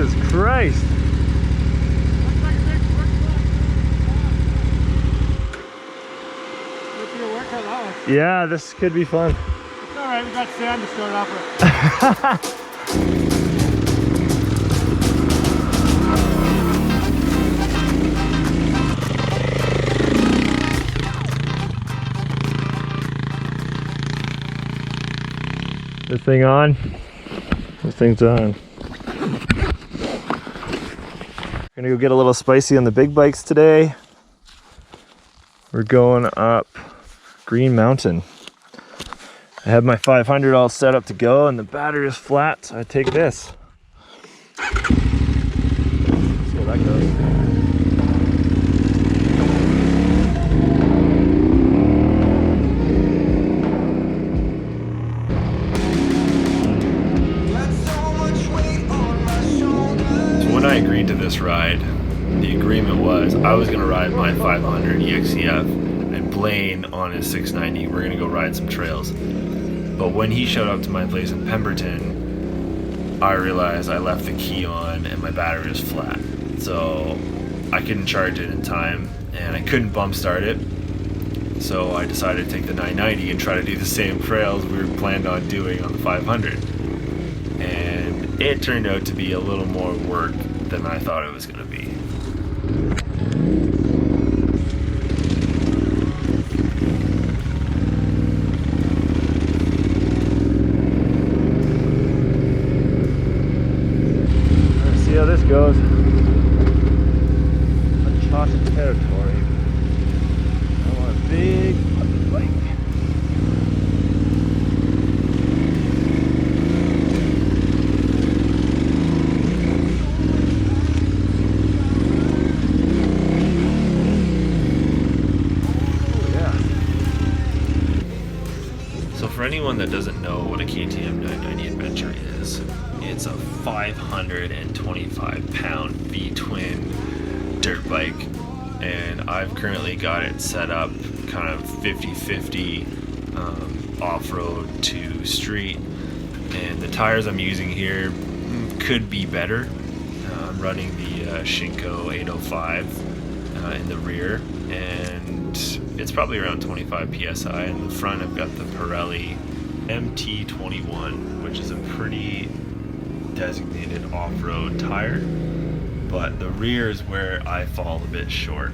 Jesus Christ. Yeah, this could be fun. It's alright, we got sand to start off with. This thing on? This thing's on. We're gonna go get a little spicy on the big bikes today. We're going up Green Mountain. I have my 500 all set up to go and the battery is flat, so I take this. Let's see how that goes. When I agreed to this ride, the agreement was I was going to ride my 500 EXCF and Blaine on his 690. We're going to go ride some trails. But when he showed up to my place in Pemberton, I realized I left the key on and my battery was flat. So I couldn't charge it in time and I couldn't bump start it. So I decided to take the 990 and try to do the same trails we were planned on doing on the 500. And it turned out to be a little more work than I thought it was going to be. Let's see how this goes. Uncharted territory. I want a big fucking bike. For anyone that doesn't know what a KTM 990 Adventure is, it's a 525 pound V-twin dirt bike, and I've currently got it set up kind of 50-50 off-road to street, and the tires I'm using here could be better. I'm running the Shinko 805 in the rear, and it's probably around 25 psi. In the front I've got the Pirelli MT21, which is a pretty designated off-road tire, but the rear is where I fall a bit short.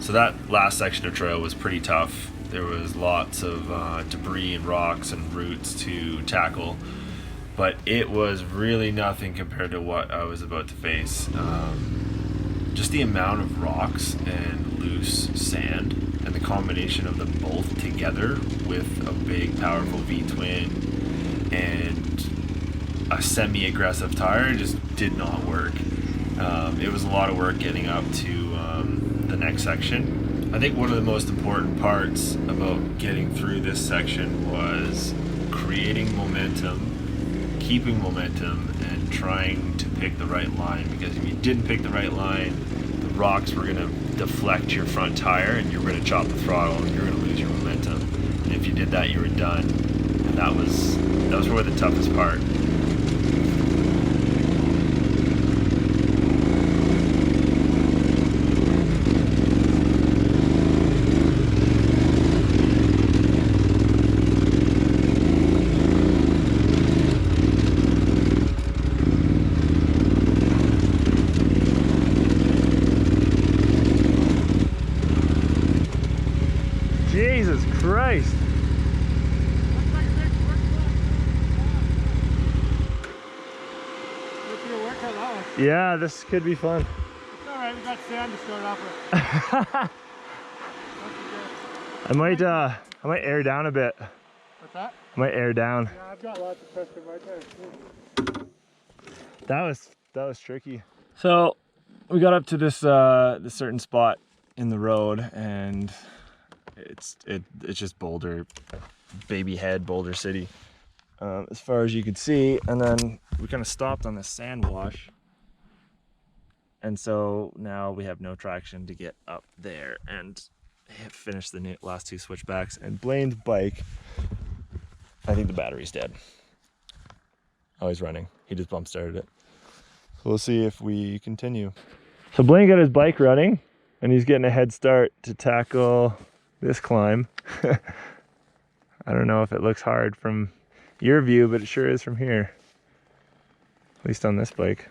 So that last section of trail was pretty tough. There was lots of debris and rocks and roots to tackle, but it was really nothing compared to what I was about to face. Just the amount of rocks and loose sand and the combination of them both together with a big powerful V-twin and a semi-aggressive tire just did not work. It was a lot of work getting up to the next section. I think one of the most important parts about getting through this section was creating momentum, keeping momentum, and trying to pick the right line, because if you didn't pick the right line, the rocks were going to deflect your front tire and you were going to chop the throttle and you're going to lose your momentum. And if you did that, you were done. And that was probably the toughest part. Jesus Christ. Yeah, this could be fun. It's alright, we got sand to start off with. I might air down a bit. What's that? I might air down. Yeah, I've got lots of pressure right there too. That was tricky. So we got up to this this certain spot in the road, and it's just Boulder, Baby Head, Boulder City, as far as you could see. And then we kind of stopped on this sand wash, And so now we have no traction to get up there and finish the last 2 switchbacks. And Blaine's bike, I think the battery's dead. Oh, he's running. He just bump started it. So we'll see if we continue. So Blaine got his bike running and he's getting a head start to tackle this climb. I don't know if it looks hard from your view, but it sure is from here. At least on this bike.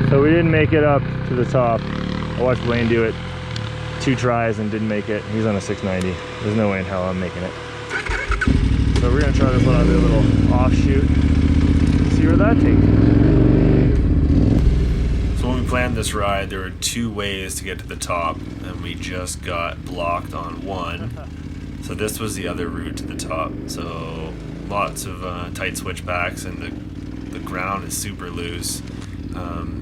So we didn't make it up to the top. I watched Blaine do it 2 tries and didn't make it. He's on a 690. There's no way in hell I'm making it. So we're gonna try this one out, a little offshoot. See where that takes. So when we planned this ride, there were 2 ways to get to the top, and we just got blocked on one. So this was the other route to the top. So lots of tight switchbacks, and the ground is super loose.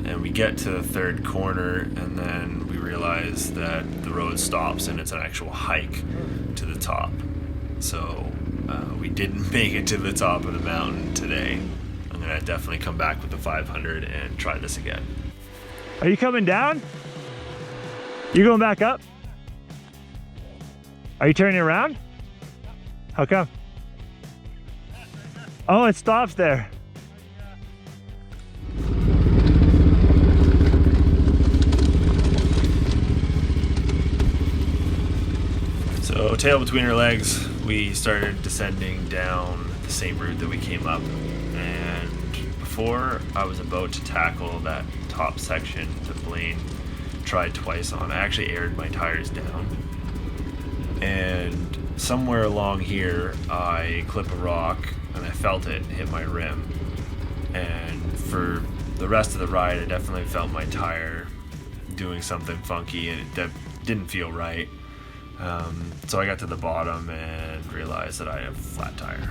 And we get to the 3rd corner, and then we realize that the road stops and it's an actual hike to the top. So we didn't make it to the top of the mountain today. I'm gonna definitely come back with the 500 and try this again. Are you coming down? You going back up? Are you turning around? How come? Oh, it stops there. So tail between our legs, we started descending down the same route that we came up. And before I was about to tackle that top section that Blaine tried twice on, I actually aired my tires down. And somewhere along here, I clip a rock and I felt it hit my rim. And for the rest of the ride, I definitely felt my tire doing something funky, and it didn't feel right. So I got to the bottom and realized that I have a flat tire.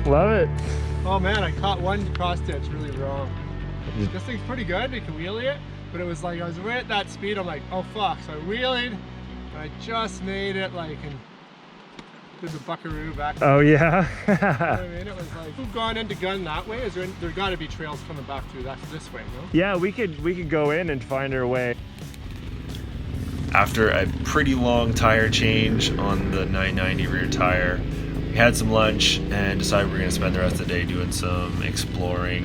Love it. Oh man, I caught one cross stitch really wrong. This thing's pretty good, you can wheelie it, but it was like I was right at that speed, I'm like, oh fuck. So I wheelied, and I just made it like, and did the buckaroo back. Oh yeah. You know what I mean? It was like, who've gone into Gun that way? Is there gotta be trails coming back through this way, no? Yeah, we could go in and find our way. After a pretty long tire change on the 990 rear tire, we had some lunch and decided we're going to spend the rest of the day doing some exploring.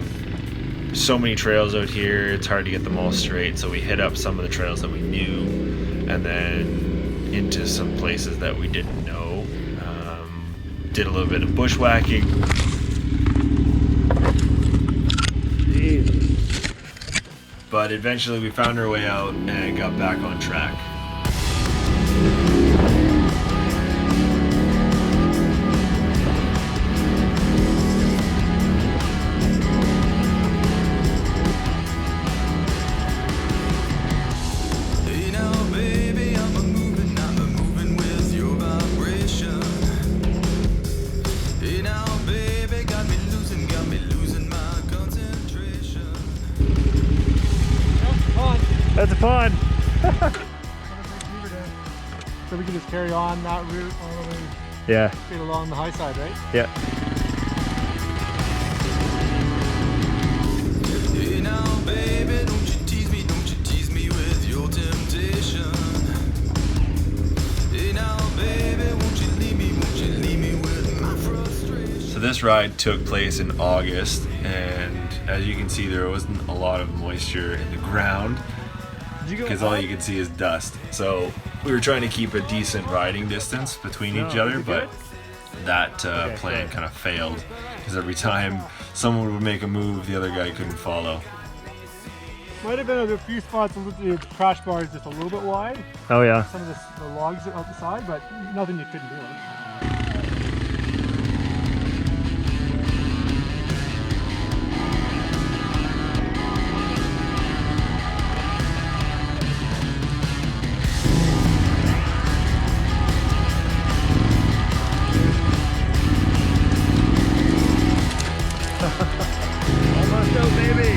So many trails out here, it's hard to get them all straight, so we hit up some of the trails that we knew and then into some places that we didn't know. Did a little bit of bushwhacking. Jeez. But eventually we found our way out and got back on track. That's a pond. So we can just carry on that route all the way Yeah. straight along the high side, right? Yeah. Hey now, baby, don't you tease me with your temptation. Hey now, baby, won't you leave me with my frustration. So this ride took place in August, and as you can see, there wasn't a lot of moisture in the ground. because all you can see is dust. So we were trying to keep a decent riding distance between each other, but that plan kind of failed because every time someone would make a move, the other guy couldn't follow. Might have been a few spots with the crash bars just a little bit wide. Oh yeah. Some of the logs out the side, but nothing you couldn't do. Almost out, baby.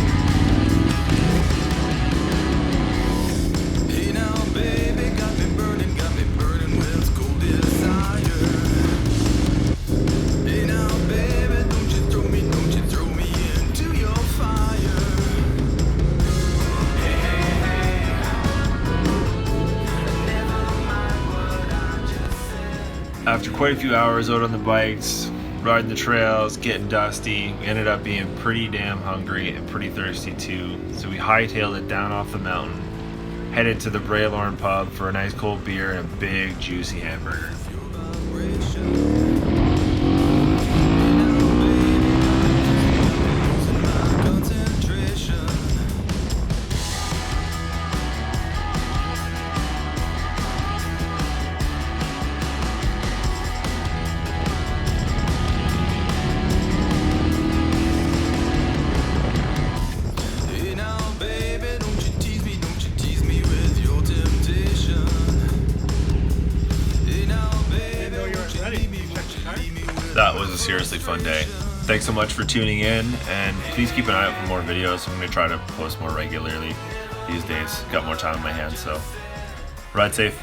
Hey now, baby, got me burning with cold desire. Hey now, baby, don't you throw me into your fire. Hey, hey, hey, never mind what I just said. After quite a few hours out on the bikes, riding the trails, getting dusty, we ended up being pretty damn hungry and pretty thirsty too. So we hightailed it down off the mountain, headed to the Braylorn pub for a nice cold beer and a big juicy hamburger. Hey now, baby, don't you tease me with your temptation. Hey now, baby, know you weren't ready. Check the tire. That was a seriously fun day. Thanks so much for tuning in, and please keep an eye out for more videos. I'm going to try to post more regularly these days. Got more time on my hands, so ride safe.